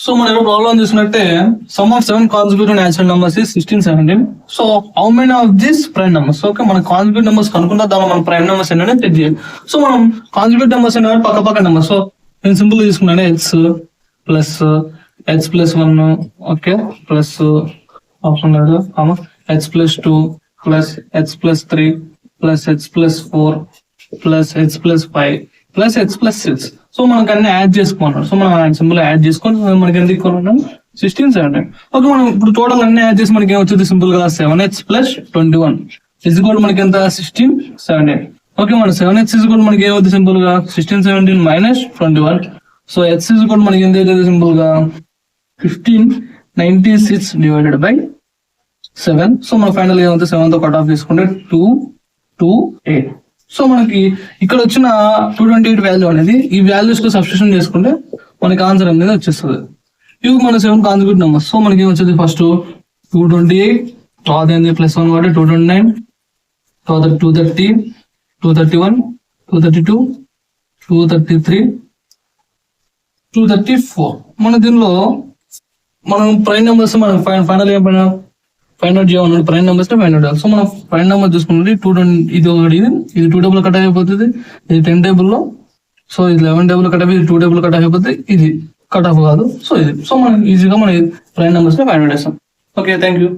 So మనం problem చూసినట్టే some of 7 consecutive natural numbers is 16, 17. So how many of this prime numbers? Okay, మన consecutive numbers కనుక్కున్నా దానిలో మన prime numbers ఏంటనే check చేయాలి. సో మనం కాన్సిక్యూటివ్ నంబర్స్ అనేవి పక్క పక్క నెంబర్. సో నేను సింపుల్ తీసుకున్నాను h plus 1, okay, plus option లేదు, h plus 2 plus h plus 3 plus h plus 4 plus h plus 5 plus h plus 6. So మనకు అన్ని యాడ్ చేసుకున్నాం. సో మనం సింపుల్ యాడ్ చేసుకొని మనకి ఎంత ఈక్వల్ 16, 17. ఓకే, మనం ఇప్పుడు టోటల్ అన్ని యాడ్ చేసి మనకి ఏమొచ్చింది సింపుల్ గా 7h ప్లస్ 21 ఇజ్ ఈక్వల్ మనకి ఎంత 16, 17. ఓకే, మన 7h ఇజ్ ఈక్వల్ మనకి ఏమవుతుంది సింపుల్ గా 16, 17 minus 21. So h is equal మనకి ఎంత అవుతుంది సింపుల్ గా 1596 డివైడెడ్ బై 7. సో మన ఫైనల్ ఏమవుతుంది 7 తో కట్ ఆఫ్ తీసుకుంటే 228. సో మనకి ఇక్కడ వచ్చిన 228 వాల్యూ అనేది ఈ వాల్యూస్ లో సబ్స్టిట్యూషన్ చేసుకుంటే మనకి ఆన్సర్ అనేది వచ్చేస్తుంది. ఇవి మన 7 కాన్సిక్యూటివ్ నెంబర్స్. సో మనకి ఏమొచ్చింది ఫస్ట్ 228, తర్వాత ఏంది ప్లస్ 1 కాబట్టి 229, తర్వాత 230, 231, 232, 233, 234. మన దీనిలో మనం ప్రైమ్ నెంబర్స్ మనం ఫైనల్ ఏమైనా ఫైండ్ అవుట్ చేయాలి, ప్రైమ్ నెంబర్స్ ఫైండ్ అవుట్ చేయాలి. సో మనం ప్రైమ్ నెంబర్ చూసుకుంటే 220, ఇది ఒకటి, ఇది 2 టేబుల్ కట్ అయిపోతుంది, ఇది 10 టేబుల్లో. సో ఇది 11 టేబుల్ కట్ అయిపోయి 2 టేబుల్ కట్ అయిపోతుంది, ఇది కట్ ఆఫ్ కాదు. సో ఇది సో మనం ఈజీగా మన ప్రైమ్ నెంబర్స్ ఫైండ్ అవుట్ చేస్తాం. Okay, thank you.